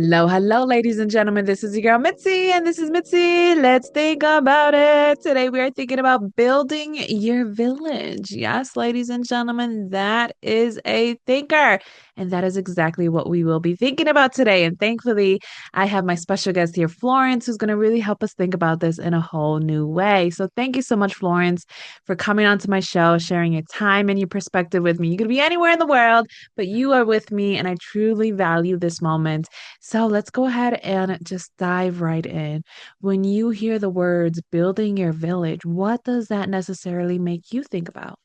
Hello, hello, ladies and gentlemen. This is your girl Mitzi, and this is Mitzi. Let's think about it. Today, we are thinking about building your village. Yes, ladies and gentlemen, that is a thinker. And that is exactly what we will be thinking about today. And thankfully, I have my special guest here, Florence, who's going to really help us think about this in a whole new way. So, thank you so much, Florence, for coming onto my show, sharing your time and your perspective with me. You could be anywhere in the world, but you are with me, and I truly value this moment. So let's go ahead and just dive right in. When you hear the words building your village, what does that necessarily make you think about?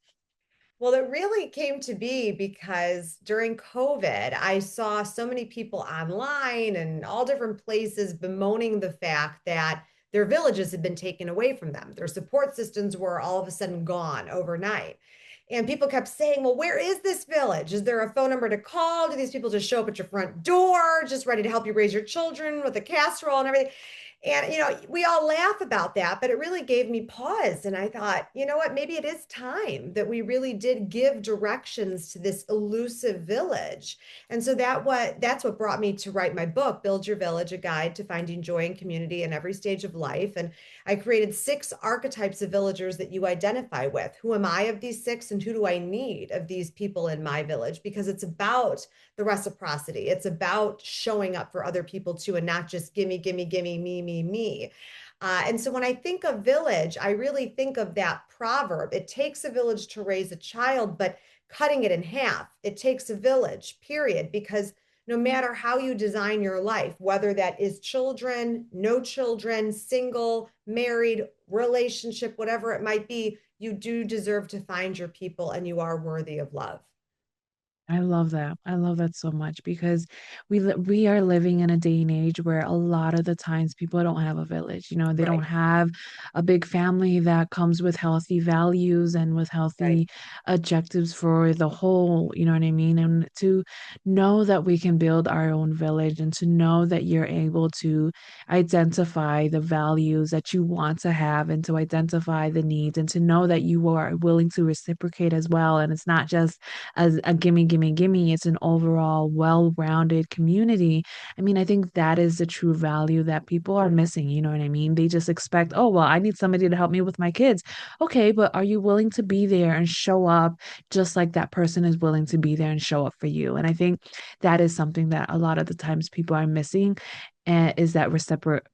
Well, it really came to be because during COVID, I saw so many people online and all different places bemoaning the fact that their villages had been taken away from them. Their support systems were all of a sudden gone overnight. And people kept saying, well, where is this village? Is there a phone number to call? Do these people just show up at your front door, just ready to help you raise your children with a casserole and everything? And, we all laugh about that, but it really gave me pause. And I thought, you know what? Maybe it is time that we really did give directions to this elusive village. And so that's what brought me to write my book, Build Your Village, a guide to finding joy and community in every stage of life. And I created 6 archetypes of villagers that you identify with. Who am I of these 6, and who do I need of these people in my village? Because it's about the reciprocity. It's about showing up for other people too, and not just gimme, gimme, gimme, me. And so when I think of village, I really think of that proverb. It takes a village to raise a child, but cutting it in half, it takes a village, period. Because no matter how you design your life, whether that is children, no children, single, married, relationship, whatever it might be, you do deserve to find your people and you are worthy of love. I love that. I love that so much because we are living in a day and age where a lot of the times people don't have a village. They don't Right, have a big family that comes with healthy values and with right. healthy objectives for the whole, you know what I mean? And to know that we can build our own village and to know that you're able to identify the values that you want to have and to identify the needs and to know that you are willing to reciprocate as well. And it's not just as a gimme, gimme, gimme. It's an overall well-rounded community. I mean, I think that is the true value that people are missing. You know what I mean? They just expect, oh, well, I need somebody to help me with my kids. Okay, but are you willing to be there and show up just like that person is willing to be there and show up for you? And I think that is something that a lot of the times people are missing. And is that reciprocity?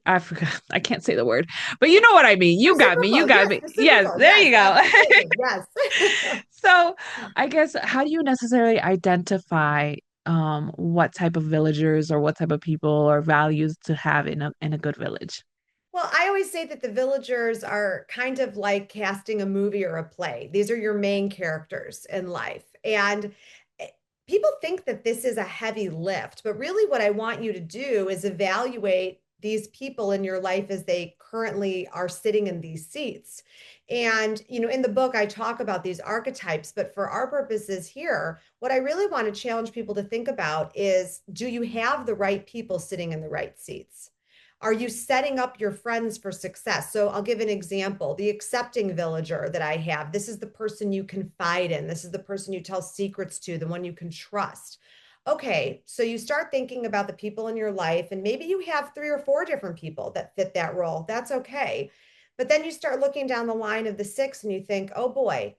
I forgot. I can't say the word, but you know what I mean. You got me. You Reciprocal, got yes, me. Yes, reciprocal, there yes, you go. absolutely, yes. So I guess how do you necessarily identify what type of villagers or what type of people or values to have in a good village? Well, I always say that the villagers are kind of like casting a movie or a play. These are your main characters in life. And eh, people think that this is a heavy lift, but really what I want you to do is evaluate these people in your life as they currently are sitting in these seats. And, in the book, I talk about these archetypes, but for our purposes here, what I really want to challenge people to think about is, do you have the right people sitting in the right seats? Are you setting up your friends for success? So I'll give an example. The accepting villager that I have, this is the person you confide in. This is the person you tell secrets to, the one you can trust. Okay, so you start thinking about the people in your life, and maybe you have 3 or 4 different people that fit that role. That's okay. But then you start looking down the line of the 6 and you think, oh boy,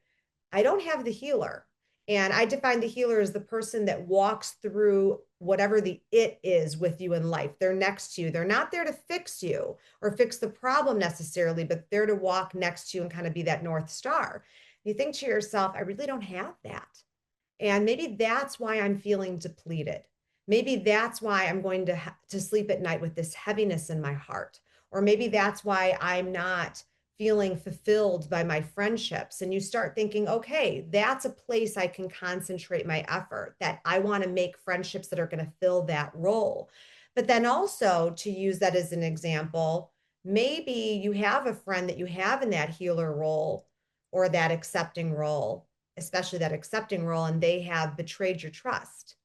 I don't have the healer. And I define the healer as the person that walks through whatever the it is with you in life. They're next to you. They're not there to fix you or fix the problem necessarily, but they're to walk next to you and kind of be that North Star. You think to yourself, I really don't have that. And maybe that's why I'm feeling depleted. Maybe that's why I'm going to sleep at night with this heaviness in my heart. Or maybe that's why I'm not feeling fulfilled by my friendships. And you start thinking, okay, that's a place I can concentrate my effort, that I want to make friendships that are going to fill that role. But then also, to use that as an example, maybe you have a friend that you have in that healer role or that accepting role, especially that accepting role, and they have betrayed your trust.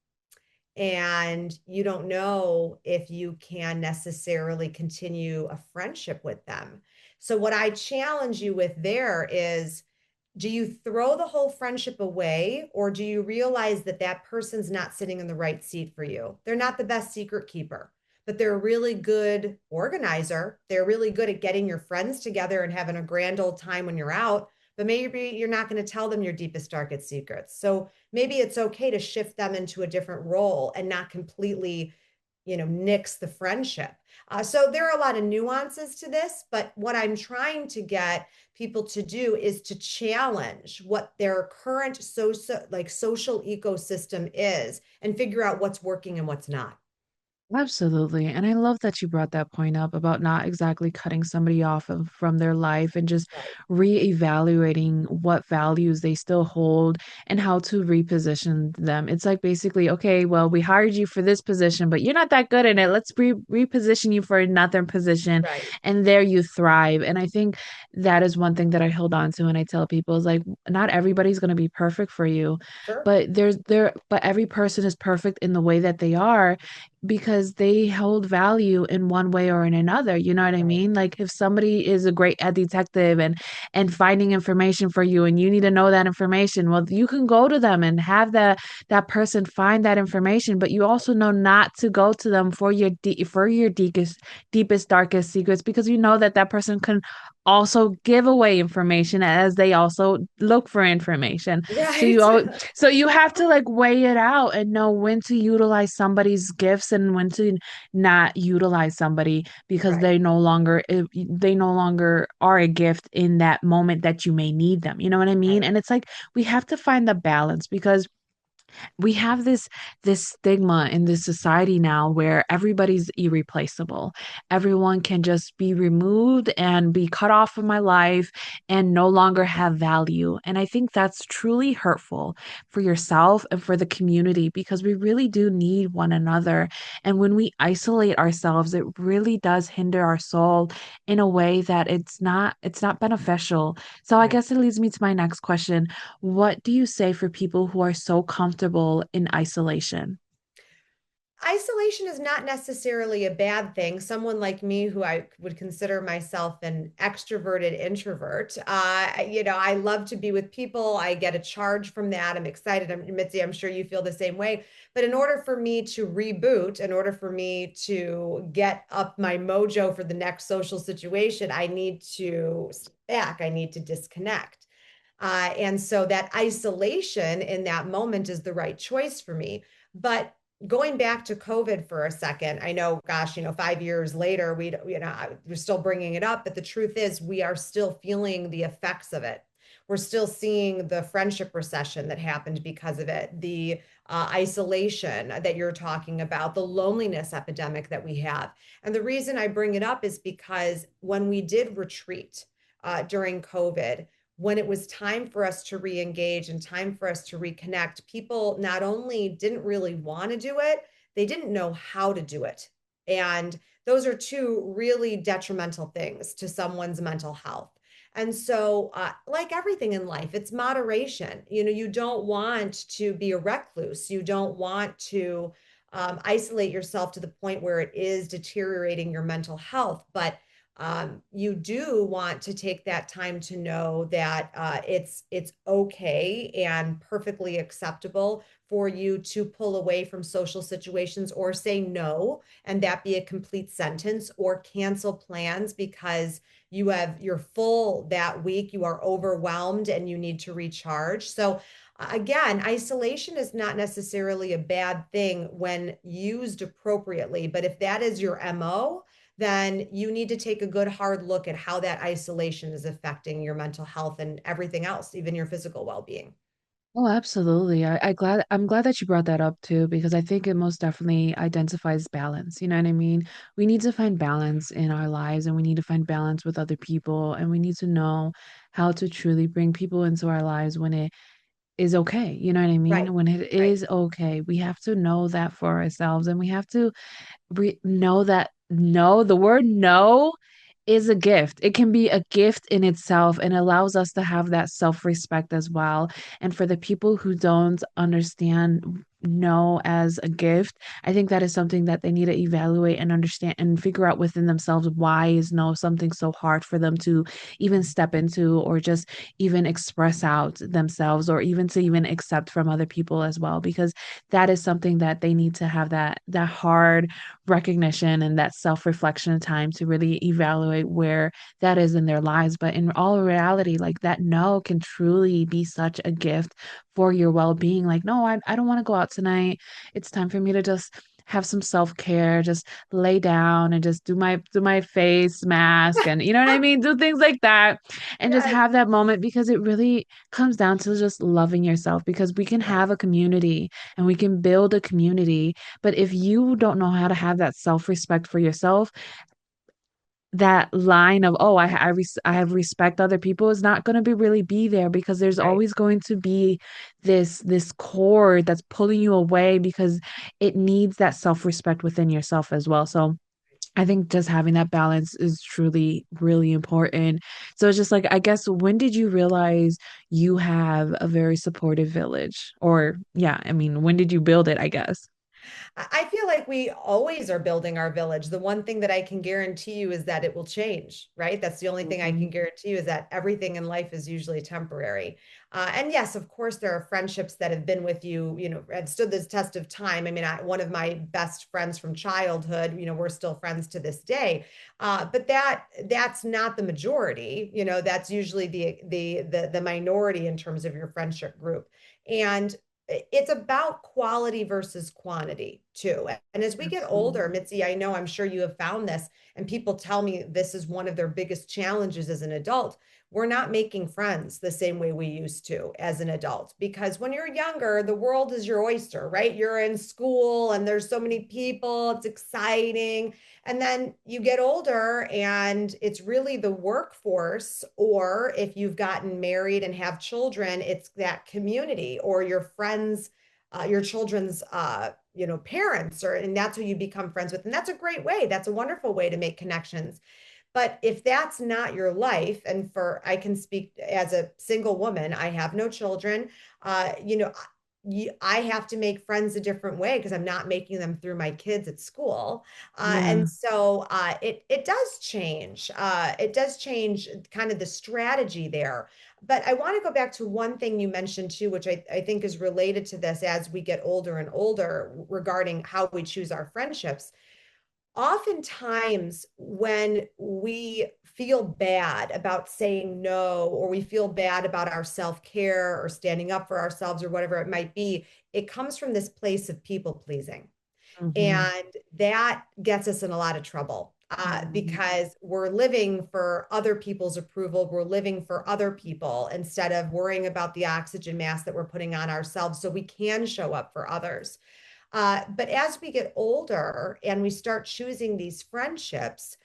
And you don't know if you can necessarily continue a friendship with them. So, what I challenge you with there is, Do you throw the whole friendship away, or do you realize that that person's not sitting in the right seat for you? They're not the best secret keeper, but they're a really good organizer. They're really good at getting your friends together and having a grand old time when you're out. But maybe you're not going to tell them your deepest, darkest secrets. So maybe it's okay to shift them into a different role and not completely, nix the friendship. So there are a lot of nuances to this, but what I'm trying to get people to do is to challenge what their current social ecosystem is and figure out what's working and what's not. Absolutely. And I love that you brought that point up about not exactly cutting somebody off from their life and just Right. reevaluating what values they still hold and how to reposition them. It's like basically, okay, well, we hired you for this position, but you're not that good in it. Let's reposition you for another position Right. and there you thrive. And I think that is one thing that I hold on to and I tell people is like not everybody's going to be perfect for you, Sure. but but every person is perfect in the way that they are because they hold value in one way or in another. You know what I Right. mean? Like if somebody is a detective and finding information for you and you need to know that information, well, you can go to them and have that person find that information, but you also know not to go to them for for your deepest darkest secrets because you know that that person can also give away information as they also look for information. So Right. you always so you have to like weigh it out and know when to utilize somebody's gifts and when to not utilize somebody because Right. they no longer are a gift in that moment that you may need them. You know what I mean? Right. And it's like we have to find the balance because we have this stigma in this society now where everybody's irreplaceable. Everyone can just be removed and be cut off of my life and no longer have value. And I think that's truly hurtful for yourself and for the community because we really do need one another. And when we isolate ourselves, it really does hinder our soul in a way that it's not beneficial. So I Right. guess it leads me to my next question. What do you say for people who are so comfortable in isolation? Isolation is not necessarily a bad thing. Someone like me, who I would consider myself an extroverted introvert, I love to be with people. I get a charge from that. I'm excited. Mitzi, I'm sure you feel the same way. But in order for me to reboot, in order for me to get up my mojo for the next social situation, I need to step back. I need to disconnect. And so that isolation in that moment is the right choice for me. But going back to COVID for a second, I know, gosh, 5 years later, we're still bringing it up, but the truth is, we are still feeling the effects of it. We're still seeing the friendship recession that happened because of it, the isolation that you're talking about, the loneliness epidemic that we have. And the reason I bring it up is because when we did retreat during COVID, when it was time for us to re-engage and time for us to reconnect, people not only didn't really want to do it, they didn't know how to do it. And those are two really detrimental things to someone's mental health. And so, like everything in life, it's moderation. You don't want to be a recluse. You don't want to isolate yourself to the point where it is deteriorating your mental health. But you do want to take that time to know that it's okay and perfectly acceptable for you to pull away from social situations or say no, and that be a complete sentence, or cancel plans because you're full that week, you are overwhelmed, and you need to recharge. So again, isolation is not necessarily a bad thing when used appropriately, but if that is your MO, then you need to take a good hard look at how that isolation is affecting your mental health and everything else, even your physical well-being. Oh, absolutely. I'm glad that you brought that up too, because I think it most definitely identifies balance. You know what I mean? We need to find balance in our lives and we need to find balance with other people and we need to know how to truly bring people into our lives when it is okay. You know what I Right, mean? When it right. is okay. We have to know that for ourselves and we have to know that no, the word no is a gift. It can be a gift in itself and allows us to have that self-respect as well. And for the people who don't understand no as a gift, I think that is something that they need to evaluate and understand and figure out within themselves, why is no something so hard for them to even step into, or just even express out themselves, or even to even accept from other people as well, because that is something that they need to have that hard recognition and that self-reflection time to really evaluate where that is in their lives. But in all reality, like that no can truly be such a gift for your well-being. Like, no, I don't want to go out tonight. It's time for me to just have some self-care, just lay down and just do my face mask, and you know what I mean? Do things like that and just Yes. have that moment, because it really comes down to just loving yourself, because we can have Yes. a community and we can build a community, but if you don't know how to have that self-respect for yourself, that line of, oh, I have respect other people is not going to be really be there, because there's Right. always going to be this cord that's pulling you away, because it needs that self-respect within yourself as well. So I think just having that balance is truly really important. So it's just like, I guess, when did you realize you have a very supportive village? Or yeah, I mean, when did you build it, I guess? I feel like we always are building our village. The one thing that I can guarantee you is that it will change, right? That's the only thing I Mhm. can guarantee you, is that everything in life is usually temporary. And yes, of course, there are friendships that have been with you, have stood this test of time. I mean, one of my best friends from childhood, we're still friends to this day. But that's not the majority. That's usually the minority in terms of your friendship group. And it's about quality versus quantity too. And as we get older, Absolutely. Mitzi, I'm sure you have found this, and people tell me this is one of their biggest challenges as an adult. We're not making friends the same way we used to as an adult, because when you're younger, the world is your oyster, right? You're in school and there's so many people, it's exciting. And then you get older and it's really the workforce, or if you've gotten married and have children, it's that community or your friends, your children's, parents, and that's who you become friends with. And that's a great way. That's a wonderful way to make connections. But if that's not your life, and I can speak as a single woman, I have no children, uh, you know, I have to make friends a different way because I'm not making them through my kids at school. And Yeah. so it does change. It does change kind of the strategy there. But I want to go back to one thing you mentioned too, which I think is related to this as we get older and older, regarding how we choose our friendships. Oftentimes when we feel bad about saying no, or we feel bad about our self-care or standing up for ourselves or whatever it might be, it comes from this place of people pleasing. Hmm. And that gets us in a lot of trouble, Hmm. because we're living for other people's approval. We're living for other people instead of worrying about the oxygen mask that we're putting on ourselves so we can show up for others. But as we get older and we start choosing these friendships,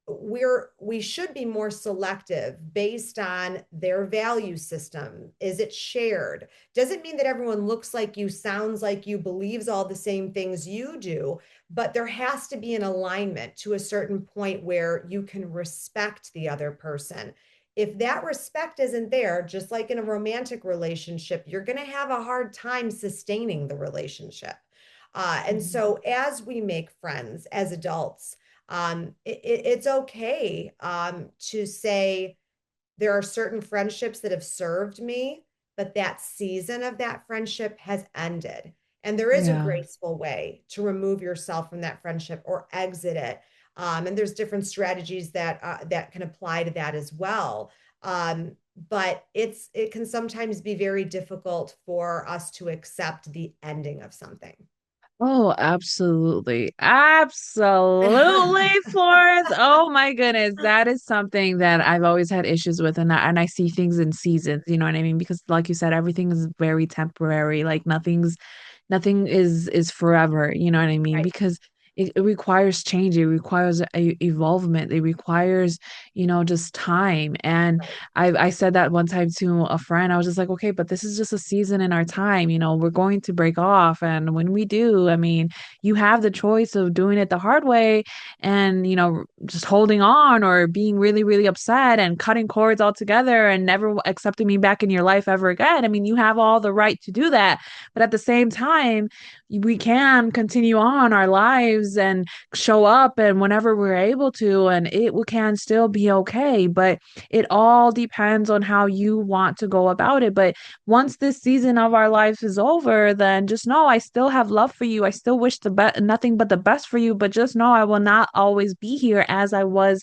we should be more selective based on their value system. Is it shared? Doesn't mean that everyone looks like you, sounds like you, believes all the same things you do, but there has to be an alignment to a certain point where you can respect the other person. If that respect isn't there, just like in a romantic relationship, you're going to have a hard time sustaining the relationship. And so as we make friends as adults, it's okay, to say there are certain friendships that have served me, but that season of that friendship has ended. And there is a Yeah. graceful way to remove yourself from that friendship or exit it. And there's different strategies that can apply to that as well. But it can sometimes be very difficult for us to accept the ending of something. Oh, absolutely. Absolutely, Florence. Oh my goodness. That is something that I've always had issues with, and I see things in seasons, you know what I mean? Because like you said, everything is very temporary. Like nothing is forever, you know what I mean? Right. Because it requires change. It requires evolvement. It requires, just time. And Right. I said that one time to a friend. I was just like, okay, but this is just a season in our time. We're going to break off. And when we do, I mean, you have the choice of doing it the hard way and, just holding on or being really, really upset and cutting cords altogether and never accepting me back in your life ever again. I mean, you have all the right to do that. But at the same time, we can continue on our lives and show up and whenever we're able to, and can still be okay. But it all depends on how you want to go about it. But once this season of our life is over, then just know I still have love for you. I still wish the best, nothing but the best for you. But just know I will not always be here as I was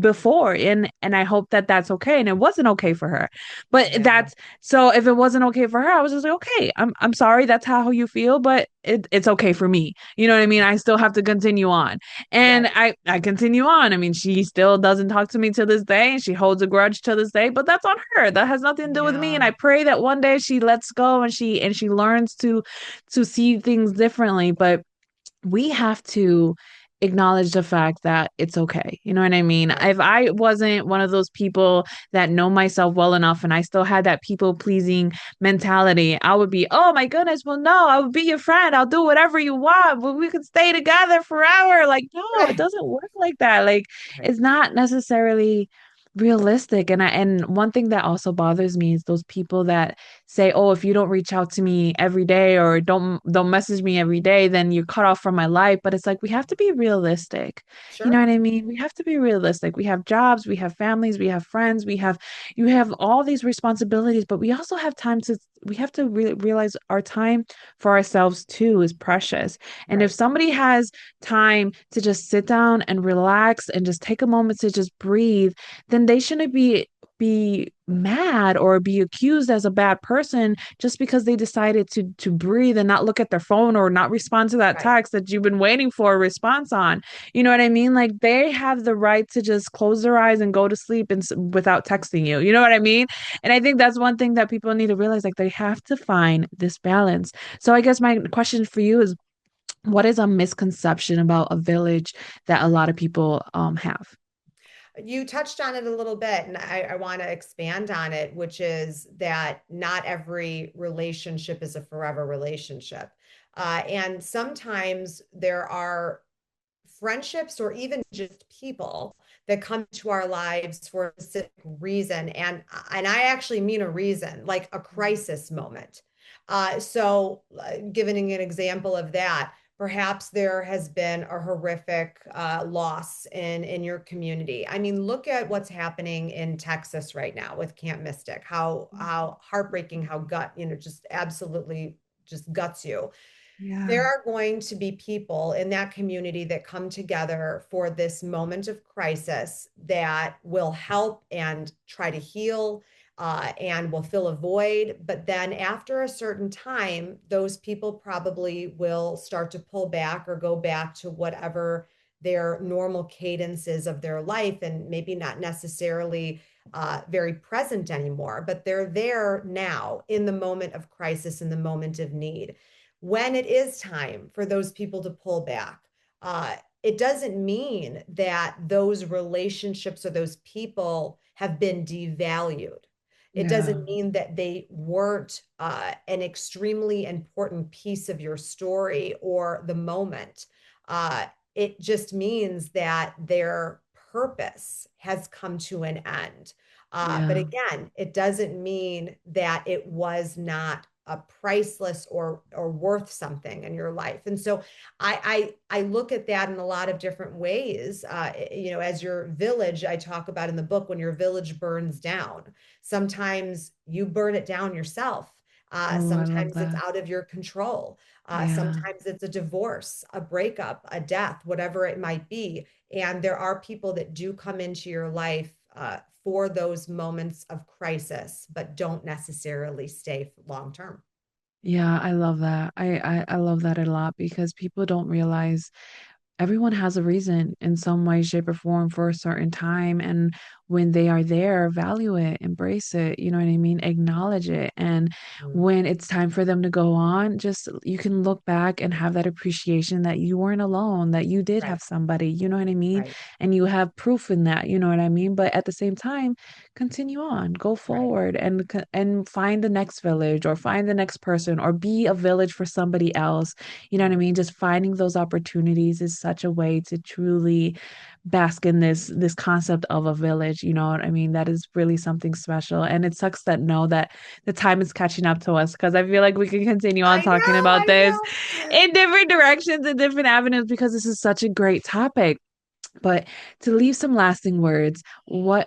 before, and I hope that that's okay, and it wasn't okay for her. But Yeah. that's so if it wasn't okay for her, I was just like, okay, I'm sorry that's how you feel, but it's okay for me. You know what I mean? I still have to continue on. And Right. I continue on. I mean, she still doesn't talk to me to this day and she holds a grudge to this day, but that's on her. That has nothing to do with me. And Yeah. I pray that one day she lets go and she learns to see things differently. But we have to acknowledge the fact that it's okay. You know what I mean? Right. If I wasn't one of those people that know myself well enough and I still had that people pleasing mentality, I would be, oh my goodness, well, no, I would be your friend. I'll do whatever you want, but we could stay together forever. Like, no, it Right. doesn't work like that. Like, Right. it's not necessarily realistic. And one thing that also bothers me is those people that say, "Oh, if you don't reach out to me every day or don't message me every day, then you're cut off from my life." But it's like we have to be realistic. You know Sure. what I mean? We have to be realistic. We have jobs, we have families, we have friends, you have all these responsibilities, but we also have time to we have to realize our time for ourselves too is precious. And if Right. somebody has time to just sit down and relax and just take a moment to just breathe, then they shouldn't be mad or be accused as a bad person just because they decided to breathe and not look at their phone or not respond to that Right. text that you've been waiting for a response on. You know what I mean? Like they have the right to just close their eyes and go to sleep without texting you. You know what I mean? And I think that's one thing that people need to realize, like they have to find this balance. So I guess my question for you is, what is a misconception about a village that a lot of people have? You touched on it a little bit, and I want to expand on it, which is that not every relationship is a forever relationship. And sometimes there are friendships or even just people that come to our lives for a specific reason. And I actually mean a reason, like a crisis moment. Giving an example of that, perhaps there has been a horrific loss in your community. I mean, look at what's happening in Texas right now with Camp Mystic. How heartbreaking, how just absolutely just guts you. There Yeah. are going to be people in that community that come together for this moment of crisis that will help and try to heal, and will fill a void. But then after a certain time, those people probably will start to pull back or go back to whatever their normal cadences of their life, and maybe not necessarily very present anymore, but they're there now in the moment of crisis, in the moment of need. When it is time for those people to pull back, it doesn't mean that those relationships or those people have been devalued. It Yeah. doesn't mean that they weren't an extremely important piece of your story or the moment. Uh, it just means that their purpose has come to an end. But Yeah. again, it doesn't mean that it was not a priceless or worth something in your life. And so I look at that in a lot of different ways. As your village, I talk about in the book, when your village burns down, sometimes you burn it down yourself. Oh, I love Sometimes it's that. out of your control. Yeah. Sometimes it's a divorce, a breakup, a death, whatever it might be. And there are people that do come into your life for those moments of crisis, but don't necessarily stay long term. Yeah, I love that. I love that a lot because people don't realize everyone has a reason in some way, shape, or form for a certain time. And when they are there, value it, embrace it, you know what I mean? Acknowledge it. And Mm. when it's time for them to go on, just you can look back and have that appreciation that you weren't alone, that you did Right, have somebody, you know what I mean? right, And you have proof in that, you know what I mean? But at the same time, continue on, go right. forward and find the next village or find the next person or be a village for somebody else. You know what I Right. mean? Just finding those opportunities is such a way to truly bask in this concept of a village, you know what I mean? That is really something special. And it sucks that no, that the time is catching up to us because I feel like we can continue on I talking know, about I this know. in different directions and different avenues because this is such a great topic. But to leave some lasting words, what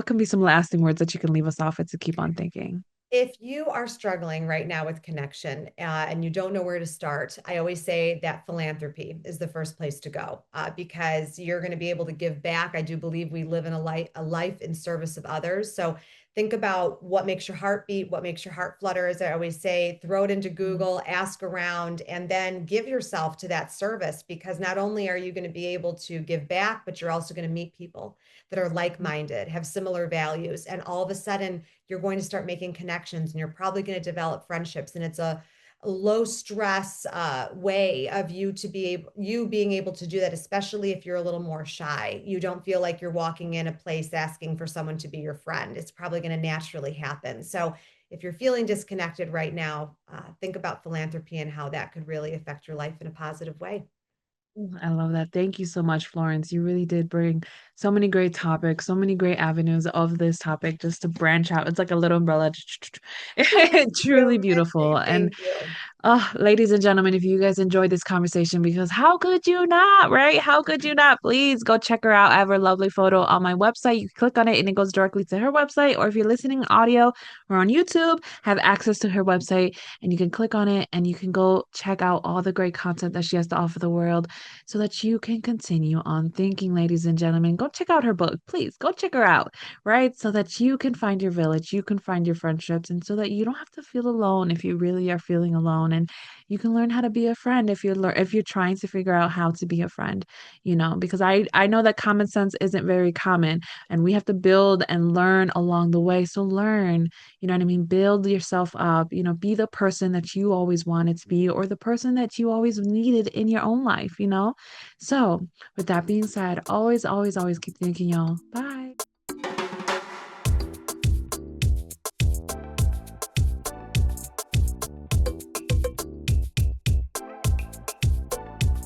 can be some lasting words that you can leave us off with to keep on thinking? If you are struggling right now with connection and you don't know where to start, I always say that philanthropy is the first place to go because you're going to be able to give back. I do believe we live in a life in service of others. So think about what makes your heart beat, what makes your heart flutter. As I always say, throw it into Google, ask around, and then give yourself to that service because not only are you going to be able to give back, but you're also going to meet people that are like-minded, have similar values, and all of a sudden you're going to start making connections and you're probably going to develop friendships. And it's a low stress way of you being able to do that, especially if you're a little more shy. You don't feel like you're walking in a place asking for someone to be your friend. It's probably going to naturally happen. So if you're feeling disconnected right now, think about philanthropy and how that could really affect your life in a positive way. I love that. Thank you so much, Florence. You really did bring so many great topics, so many great avenues of this topic just to branch out. It's like a little umbrella. Truly You, beautiful. Mitzi, And thank you. oh, ladies and gentlemen, if you guys enjoyed this conversation, because how could you not, right? How could you not? Please go check her out. I have her lovely photo on my website. You click on it and it goes directly to her website. Or if you're listening audio or on YouTube, have access to her website and you can click on it and you can go check out all the great content that she has to offer the world so that you can continue on thinking, ladies and gentlemen. Go check out her book. Please go check her out, right? So that you can find your village, you can find your friendships, and so that you don't have to feel alone if you really are feeling alone. And you can learn how to be a friend if you're trying to figure out how to be a friend, because I know that common sense isn't very common and we have to build and learn along the way. So learn, you know what I mean? Build yourself up, be the person that you always wanted to be or the person that you always needed in your own life. So with that being said, always, always, always keep thinking, y'all. Bye.